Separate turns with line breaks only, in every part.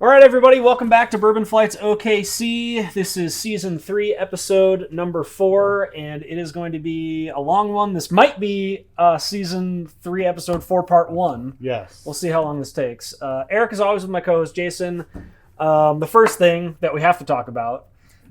All right, everybody, welcome back to Bourbon Flights OKC. This is Season 3, Episode number 4, and it is going to be a long one. This might be Season 3, Episode 4, Part 1.
Yes.
We'll see how long this takes. Eric is always with my co-host, Jason. The first thing that we have to talk about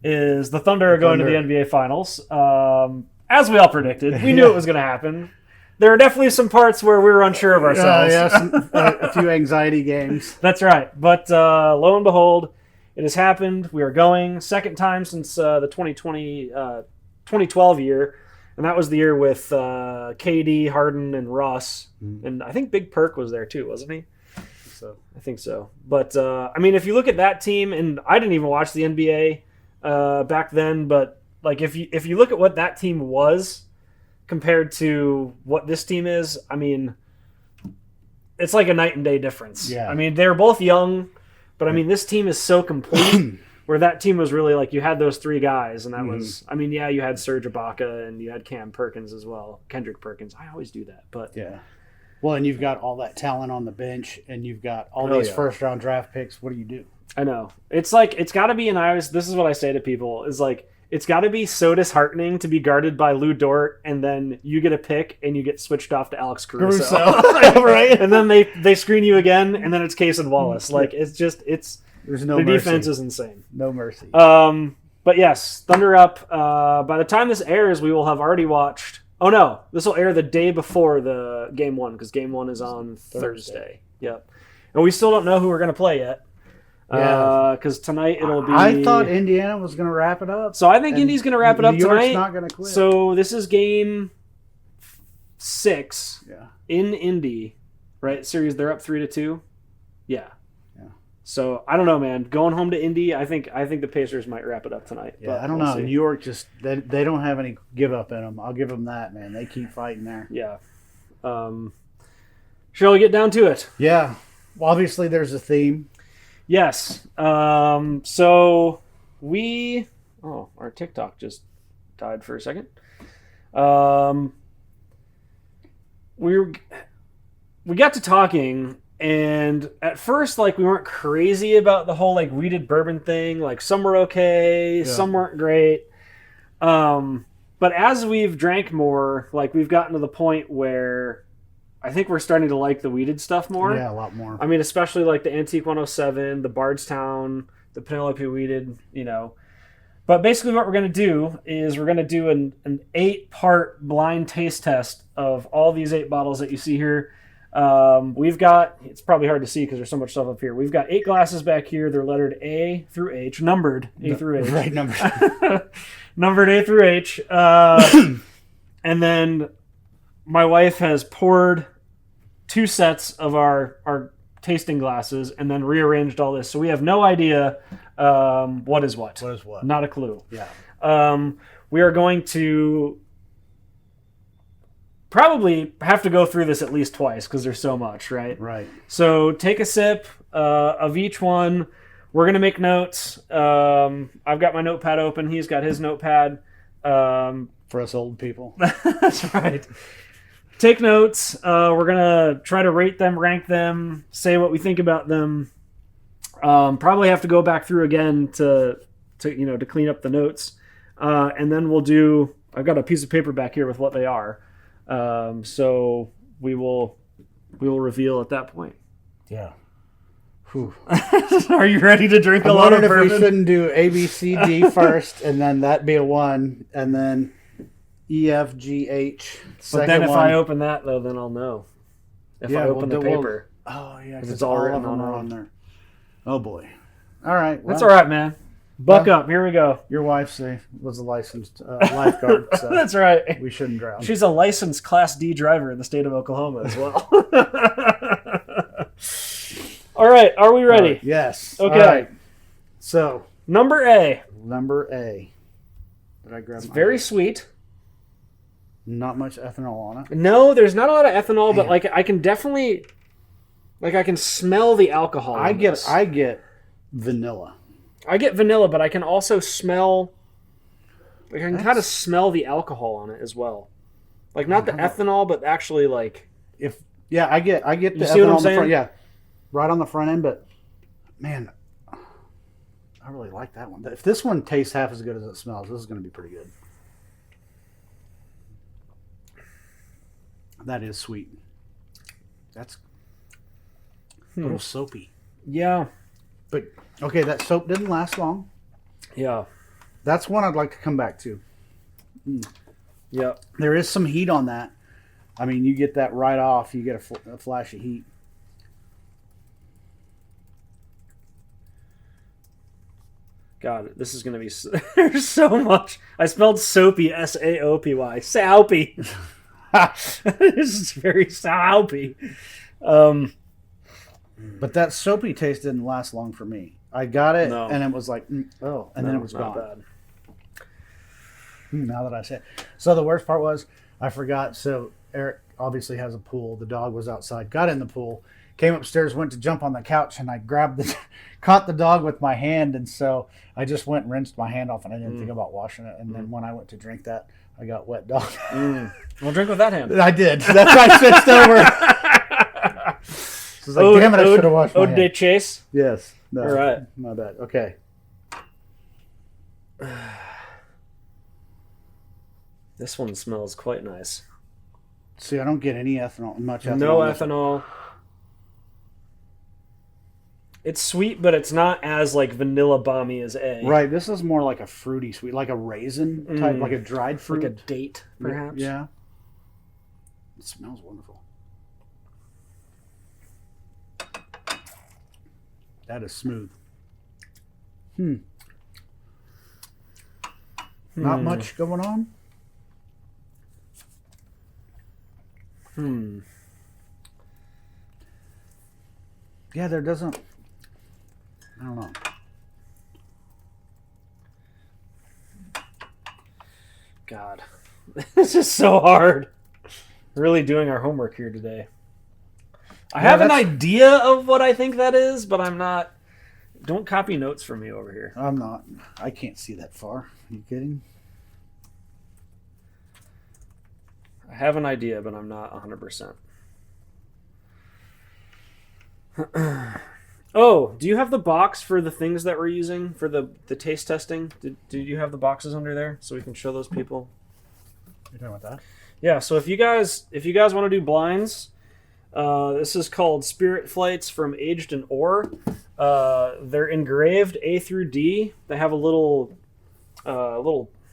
is the Thunder are going to the NBA Finals. As we all predicted, we knew it was going to happen. There are definitely some parts where we were unsure of ourselves.
A few anxiety games.
That's right. But lo and behold, it has happened. We are going. Second time since the 2012 year. And that was the year with KD, Harden, and Russ. And I think Big Perk was there too, wasn't he? I think so. But, I mean, if you look at that team, and I didn't even watch the NBA back then, but like if you look at what that team was compared to what this team is, I mean, it's like a night and day difference.
Yeah.
I mean, they're both young, but I mean, this team is so complete where that team was really like you had those three guys, and that was, I mean, yeah, you had Serge Ibaka and you had Cam Perkins as well. Kendrick Perkins. I always do that, but
yeah. Well, and you've got all that talent on the bench, and you've got all these first-round draft picks. What do you do?
I know. It's like, it's got to be, and this is what I say to people, is like, it's got to be so disheartening to be guarded by Lou Dort, and then you get a pick, and you get switched off to Alex Caruso.
Right?
And then they screen you again, and then it's Case and Wallace. Like, it's just,
There's no
the
mercy.
defense is insane.
No mercy.
But yes, Thunder up. By the time this airs, we will have already watched. Oh no, this will air the day before the game one, because game one is on Thursday. Yep. And we still don't know who we're going to play yet. Because tonight it'll be.
I thought Indiana was going to wrap it up.
So I think Indy's going to wrap it up
New York's
tonight.
not going to quit.
So this is game 6 in Indy, right? Series, they're up 3-2. Yeah. So I don't know, man. Going home to Indy, I think the Pacers might wrap it up tonight.
Yeah, I don't know. New York just they don't have any give up in them. I'll give them that, man. They keep fighting there.
Yeah. Shall we get down to it?
Yeah. Well, obviously, there's a theme.
Yes. So we. Oh, our TikTok just died for a second. We got to talking. And at first, like, we weren't crazy about the whole, like, wheated bourbon thing. Like, some were okay, some weren't great. But as we've drank more, like, we've gotten to the point where I think we're starting to like the wheated stuff more.
Yeah, a lot more.
I mean, especially, like, the Antique 107, the Bardstown, the Penelope wheated, you know. But basically what we're going to do is we're going to do an 8-part blind taste test of all these 8 bottles that you see here. We've got, it's probably hard to see because there's so much stuff up here. We've got 8 glasses back here. They're lettered A through H, numbered A through H.
Right, numbered.
Numbered A through H. And then my wife has poured 2 sets of our tasting glasses and then rearranged all this. So we have no idea what is what.
What is what?
Not a clue.
Yeah.
We are going to probably have to go through this at least twice because there's so much, right?
Right.
So take a sip of each one. We're going to make notes. I've got my notepad open. He's got his notepad.
For us old people.
That's right. Take notes. We're going to try to rate them, rank them, say what we think about them. Probably have to go back through again to clean up the notes. And then we'll do, I've got a piece of paper back here with what they are. So we will reveal at that point.
Yeah. Whew.
Are you ready to drink a lot of bourbon?
If we shouldn't do A, B, C, D first, and then that be a 1, and then E, F, G, H.
But then if I open that, though, then I'll know. If I open the paper.
Oh, yeah.
Because it's all written
on there. Oh, boy. All right.
Well, that's all right, man. Buck up. Here we go.
Your wife was a licensed lifeguard. So
that's right.
We shouldn't drown.
She's a licensed Class D driver in the state of Oklahoma as well. All right. Are we ready?
Yes.
Okay.
All right. So.
Number A.
Did I grab
It's very sweet.
Not much ethanol on it.
No, there's not a lot of ethanol, but like I can definitely, like I can smell the alcohol.
I get vanilla.
I get vanilla, but I can also smell. Like I can kind of smell the alcohol on it as well. Like not the ethanol, but actually like.
I get the
see what
ethanol
I'm
on the
saying?
front. Yeah, right on the front end. But man, I really like that one. If this one tastes half as good as it smells, this is going to be pretty good. That is sweet. That's a little soapy.
Yeah.
But, okay, that soap didn't last long.
Yeah.
That's one I'd like to come back to.
Yeah.
There is some heat on that. I mean, you get that right off. You get a flash of heat.
God, this is going to be... There's so much. I spelled soapy, S-A-O-P-Y. Soupy. This is very soupy.
But that soapy taste didn't last long for me. I got it, and it was like, then it was gone.
Bad.
Now that I say it. So the worst part was, I forgot. So Eric obviously has a pool. The dog was outside. Got in the pool. Came upstairs, went to jump on the couch, and I caught the dog with my hand, and so I just went and rinsed my hand off, and I didn't think about washing it. And then when I went to drink that, I got wet dog.
Well, drink with that hand.
I did. That's why I switched over. So like, damn it, I should have washed my hand.
Ode Chase?
Yes. No,
all right.
My bad. Okay.
This one smells quite nice.
See, I don't get any ethanol, much ethanol.
No ethanol. It's sweet, but it's not as like vanilla bomby as A.
Right. This is more like a fruity sweet, like a raisin type, like a dried fruit.
Like a date, perhaps.
Yeah. It smells wonderful. That is smooth. Not much going on. Yeah, there doesn't... I don't know.
God. This is so hard. Really doing our homework here today. I have an idea of what I think that is, but I'm not... Don't copy notes for me over here.
I'm not. I can't see that far. Are you kidding?
I have an idea, but I'm not 100%. Oh, do you have the box for the things that we're using for the taste testing? Do you have the boxes under there so we can show those people?
You're talking about that?
Yeah, so if you guys want to do blinds, this is called Spirit Flights from Aged in Ore. They're engraved A through D. They have a little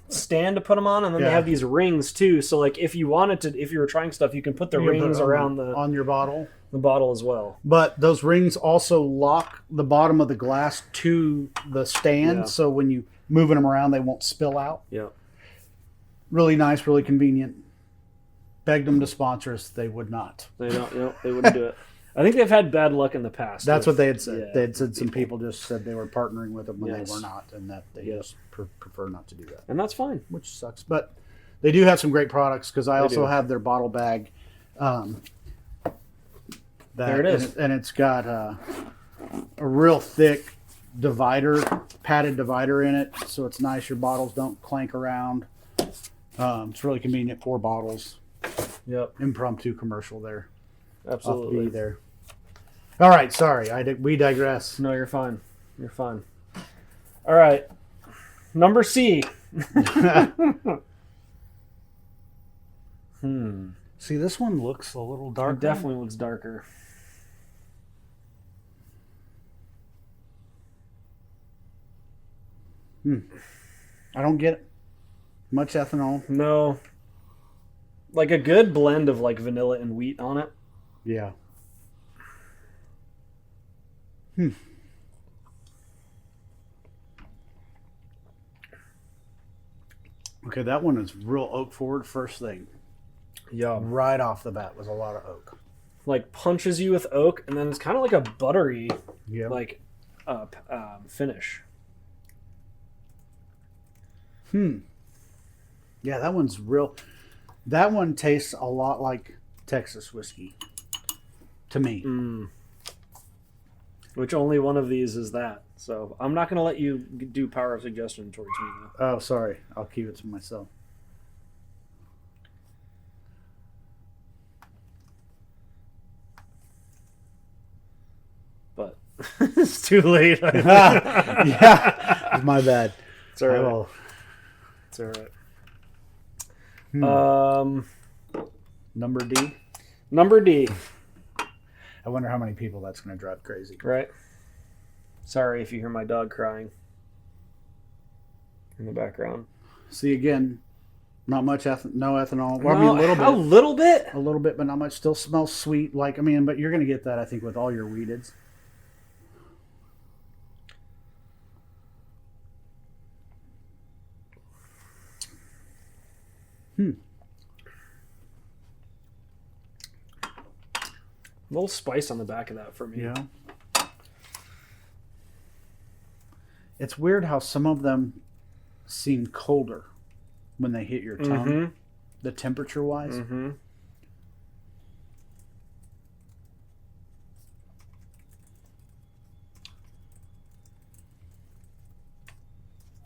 stand to put them on, and then they have these rings too. So like if you were trying stuff, you can put the rings around
on your bottle.
The bottle as well.
But those rings also lock the bottom of the glass to the stand, so when you moving them around, they won't spill out.
Yeah.
Really nice, really convenient. Begged them to sponsor us, they would not.
They don't. They wouldn't do it. I think they've had bad luck in the past.
That's what they had said. They had said some people just said they were partnering with them when they were not, and that they just prefer not to do that.
And that's fine.
Which sucks. But they do have some great products, because I also have their bottle bag.
There it is.
And it's got a real thick padded divider in it, so it's nice. Your bottles don't clank around. It's really convenient. 4 bottles.
Yep.
Impromptu commercial there.
Absolutely.
There. All right. Sorry. We digress.
No, you're fine. You're fine. All right. Number C.
See, this one looks a little darker.
It definitely looks darker.
I don't get much ethanol.
No. Like a good blend of like vanilla and wheat on it.
Yeah. Okay, that one is real oak forward first thing.
Yeah.
Right off the bat was a lot of oak.
Like punches you with oak, and then it's kind of like a buttery, finish.
Yeah, that one's real. That one tastes a lot like Texas whiskey to me.
Which only one of these is that. So I'm not going to let you do power of suggestion towards me, though.
Oh, sorry. I'll keep it to myself.
But it's It's too late.
Yeah, it's my bad.
It's all right.
Oh.
It's all right.
Number D.
Number D.
I wonder how many people that's going to drive crazy.
Right. Sorry if you hear my dog crying in the background.
See, again, not much no ethanol. Well, I mean, a little bit.
A little bit?
A little bit, but not much. Still smells sweet. But you're going to get that, I think, with all your Wheateds.
A little spice on the back of that for me.
Yeah. It's weird how some of them seem colder when they hit your tongue, the temperature-wise.
Mm-hmm.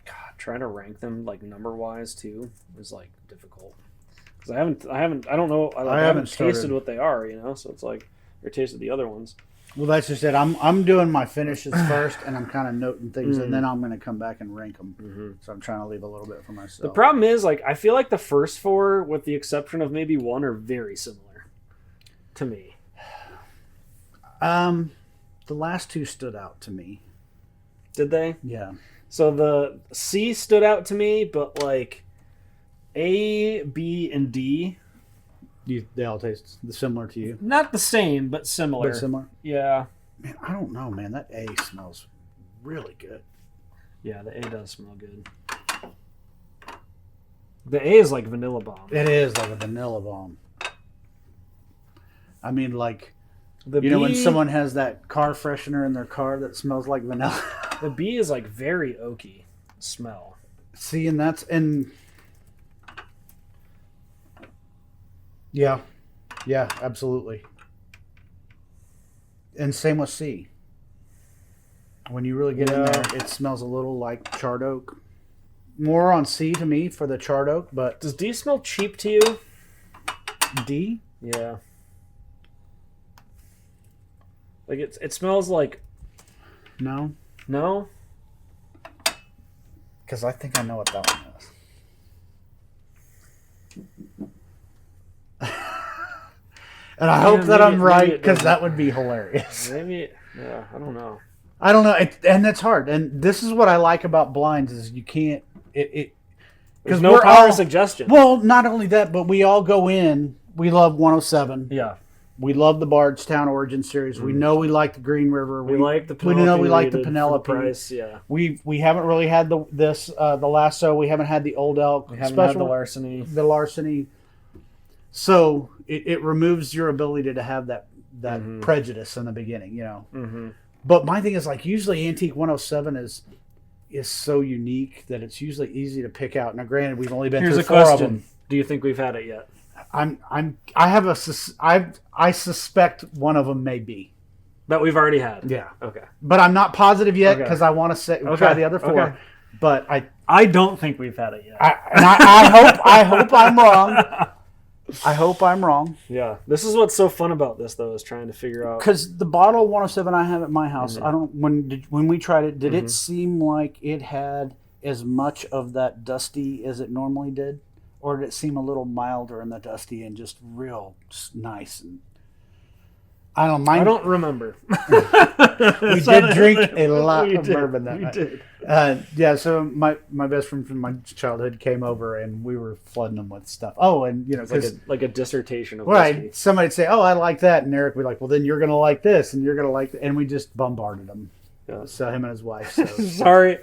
God, trying to rank them like number-wise too is like difficult because I don't know. I haven't tasted what they are, So it's like or tasted the other ones.
Well, that's just it. I'm doing my finishes first, and I'm kind of noting things, and then I'm going to come back and rank them.
Mm-hmm.
So I'm trying to leave a little bit for myself.
The problem is, like, I feel like the first four, with the exception of maybe one, are very similar to me.
The last two stood out to me.
Did they?
Yeah.
So the C stood out to me, but like A, B, and D.
They all taste similar to you?
Not the same, but similar.
But similar?
Yeah.
Man, I don't know, man. That A smells really good.
Yeah, the A does smell good. The A is like vanilla bomb.
It is like a vanilla bomb. I mean, like,
B,
when someone has that car freshener in their car that smells like vanilla.
The B is like very oaky smell.
See, and yeah, absolutely. And same with C. When you really get in there, it smells a little like charred oak. More on C to me for the charred oak, but
does D smell cheap to you?
D?
Yeah. Like it smells like
No. Because I think I know what that one is. And I hope that I'm right, because that would be hilarious.
Maybe, I don't know.
I don't know, and it's hard. And this is what I like about blinds is you can't
because no power suggestion.
Well, not only that, but we all go in. We love 107.
Yeah.
We love the Bardstown Origin Series. We know we like the Green River.
We like the Penelope.
We know we like the Penelope.
Price, yeah.
We haven't really had the Lasso. We haven't had the Old Elk.
We haven't had the Larceny.
The Larceny. So it removes your ability to have that prejudice in the beginning,
Mm-hmm.
But my thing is, like, usually Antique 107 is so unique that it's usually easy to pick out. Now, granted, we've only been through 4 of them.
Do you think we've had it yet?
I suspect one of them may be
that we've already had.
Yeah.
Okay.
But I'm not positive yet because I want to try the other 4.
Okay.
But
I don't think we've had it yet.
I hope I'm wrong. I hope I'm wrong.
Yeah. This is what's so fun about this, though, is trying to figure out.
Because the bottle of 107 I have at my house, I don't. When we tried it, did it seem like it had as much of that dusty as it normally did, or did it seem a little milder in the dusty and just real nice? And I don't mind.
I don't remember.
We did drink a lot of bourbon that night.
We did.
Yeah, so my best friend from my childhood came over and we were flooding them with stuff. Oh, and
it's like a dissertation of whiskey.
Right. Somebody'd say, "Oh, I like that," and Eric would be like, "Well, then you're gonna like this, and you're gonna like," and we just bombarded him.
Yeah.
So him and his wife. So.
Sorry.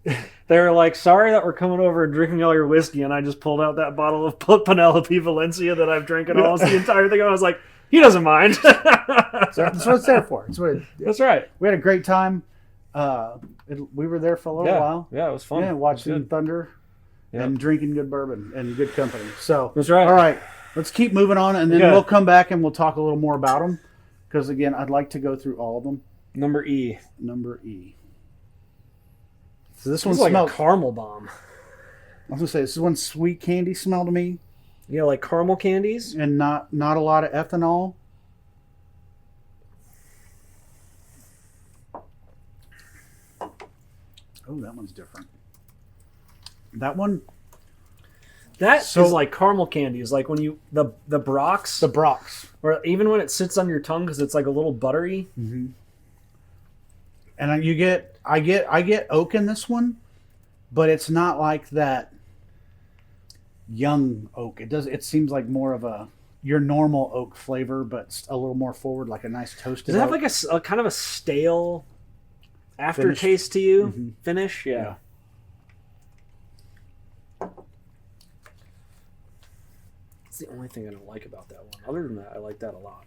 They were like, sorry that we're coming over and drinking all your whiskey, and I just pulled out that bottle of Penelope Valencia that I've drinking almost the entire thing. I was like, he doesn't mind.
So that's what it's there for.
That's right.
We had a great time. We were there for a little while.
Yeah, it was fun.
Yeah, watching thunder and drinking good bourbon and good company. So
that's right.
All right, let's keep moving on, and then we'll come back and we'll talk a little more about them. Because again, I'd like to go through all of them.
Number E.
So this one
smells
like
a caramel bomb.
I was gonna say this is one sweet candy smell to me.
Yeah, like caramel candies,
and not a lot of ethanol. Oh, that one's different. That one.
Is like caramel candy. Is like when you the Brock's.
The Brock's.
Or even when it sits on your tongue because it's like a little buttery.
Mm-hmm. And I get oak in this one, but it's not like that young oak. It seems like more of your normal oak flavor, but a little more forward, like a nice toasted.
Does it have
oak.
like a kind of a stale aftertaste to you?
Mm-hmm.
Finish? Yeah. That's the only thing I don't like about that one. Other than that, I like that a lot.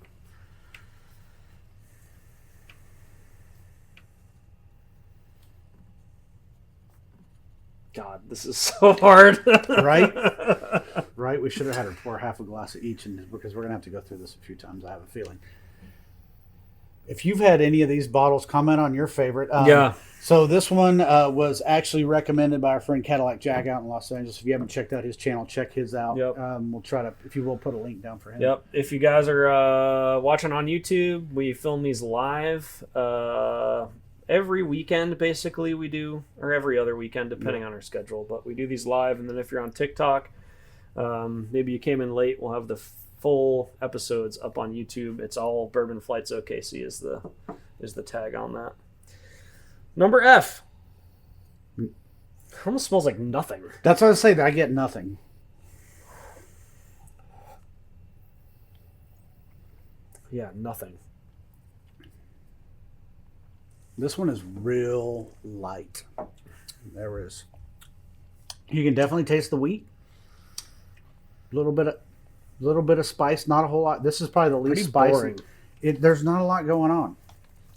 God, this is so hard.
Right? Right? We should have had her pour half a glass of each, because we're going to have to go through this a few times, I have a feeling. If you've had any of these bottles, comment on your favorite.
Yeah.
So this one was actually recommended by our friend Cadillac Jack out in Los Angeles. If you haven't checked out his channel, check his out.
Yep.
We'll try to, if you will, put a link down for him.
Yep. If you guys are watching on YouTube, we film these live every weekend, basically. We do, or every other weekend, depending on our schedule. But we do these live, and then if you're on TikTok, maybe you came in late, we'll have the full episodes up on YouTube. It's all Bourbon Flights OKC is the tag on that. Number F. Almost smells like nothing.
That's what I say. I get nothing.
Yeah, nothing.
This one is real light. There is. You can definitely taste the wheat. A little bit of spice. Not a whole lot. This is probably the least spicy.
Boring.
There's not a lot going on.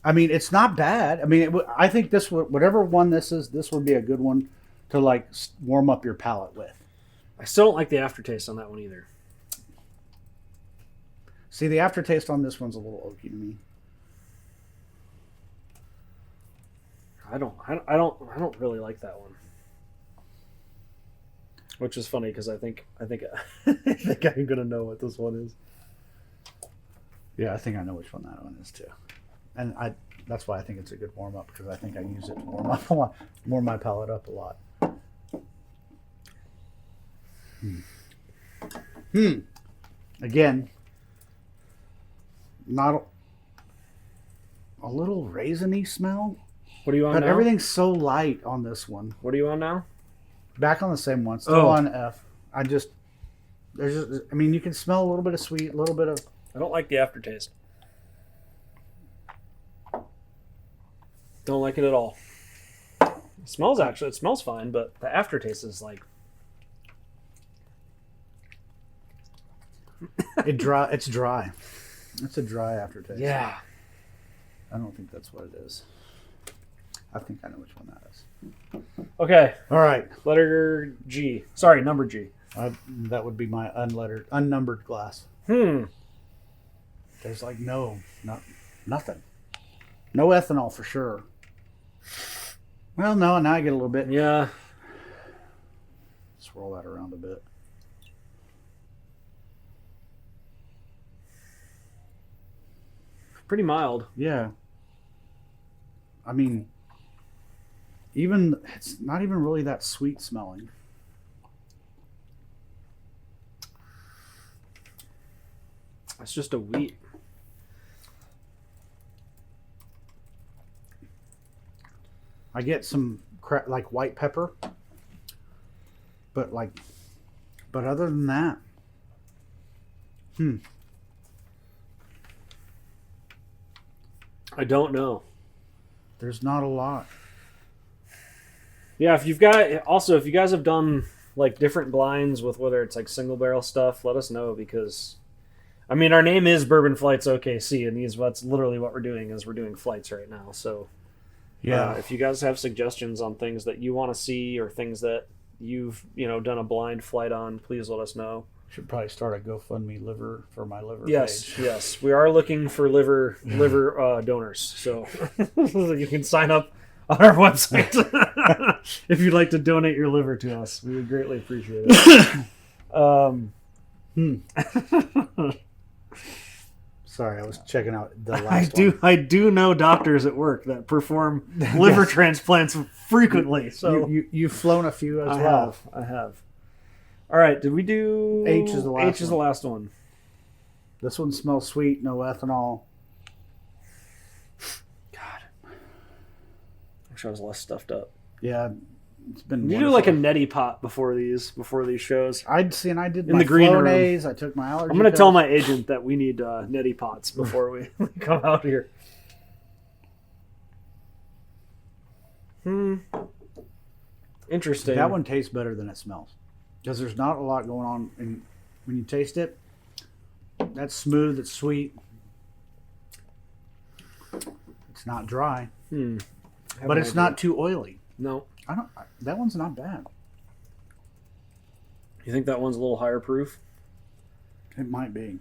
I mean, it's not bad. I mean, I think this would, whatever one this is, this would be a good one to like warm up your palate with.
I still don't like the aftertaste on that one either.
See, the aftertaste on this one's a little oaky to me.
I don't really like that one. Which is funny because I think I think I'm gonna know what this one is.
Yeah, I think I know which one that one is too. And that's why I think it's a good warm up, because I think I use it to warm my palate up a lot. Again, not a little raisiny smell.
What are you on
But
now?
everything's so light on this one.
What are you on now?
Back on the same one. Still on F. I mean, you can smell a little bit of sweet, a little bit of...
I don't like the aftertaste. Don't like it at all. It smells fine, but the aftertaste is like...
It's dry. It's a dry aftertaste.
Yeah.
I don't think that's what it is. I think I know which one that is.
Okay.
All right.
Letter G. Sorry, number G.
That would be my unnumbered glass. There's like nothing. No ethanol for sure. Well, no, now I get a little bit.
Yeah.
Swirl that around a bit.
Pretty mild.
Yeah. I mean, it's not even really that sweet smelling.
It's just a wheat.
I get some like white pepper, but other than that,
I don't know.
there's not a lot.
Yeah, if you guys have done like different blinds with whether it's like single barrel stuff, let us know, because I mean, our name is Bourbon Flights OKC, and that's literally what we're doing, is we're doing flights right now. So
Yeah.
if you guys have suggestions on things that you want to see or things that you've done a blind flight on, please let us know.
Should probably start a GoFundMe for my liver.
Yes,
page.
yes, we are looking for liver donors, so you can sign up on our website if you'd like to donate your liver to us. We would greatly appreciate it.
Sorry, I was checking out the last
I do know doctors at work that perform liver transplants frequently. So
you've flown a few as
I
well.
I have. All right, did we do
H is the last
H is the last one.
This one smells sweet, no ethanol.
God. I wish I was less stuffed up.
Yeah. It's been
you do like a neti pot before these shows.
I did
in
my
the green
Flonase,
room.
I took my allergy.
I'm going to tell my agent that we need neti pots before we come out here. Interesting.
That one tastes better than it smells. Because there's not a lot going on. And when you taste it, that's smooth, it's sweet. It's not dry. But it's not too oily.
No.
That one's not bad.
You think that one's a little higher proof?
It might be.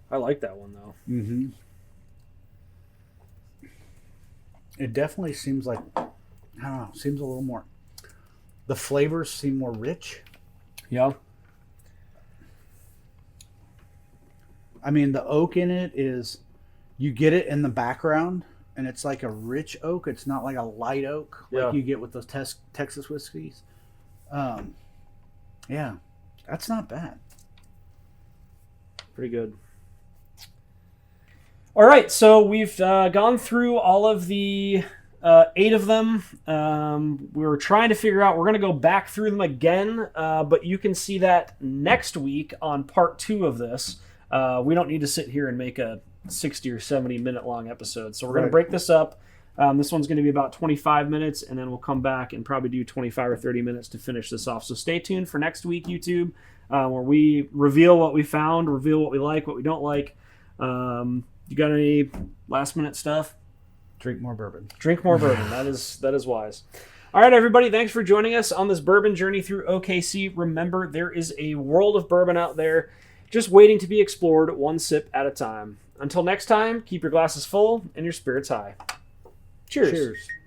I like that one, though.
Mm-hmm. It definitely seems like, I don't know, seems a little more, the flavors seem more rich.
Yeah.
I mean, the oak in it is, you get it in the background, and it's like a rich oak. It's not like a light oak like you get with those Texas whiskeys. Yeah, that's not bad.
Pretty good. All right, so we've gone through all of the 8 of them. We were trying to figure out, we're going to go back through them again, but you can see that next week on part 2 of this. We don't need to sit here and make a 60 or 70 minute long episode. So we're going to break this up. This one's going to be about 25 minutes, and then we'll come back and probably do 25 or 30 minutes to finish this off. So stay tuned for next week, YouTube, where we reveal what we found, reveal what we like, what we don't like. You got any last minute stuff?
Drink more bourbon.
Drink more bourbon. That is wise. All right, everybody. Thanks for joining us on this bourbon journey through OKC. Remember, there is a world of bourbon out there just waiting to be explored, one sip at a time. Until next time, keep your glasses full and your spirits high. Cheers.
Cheers.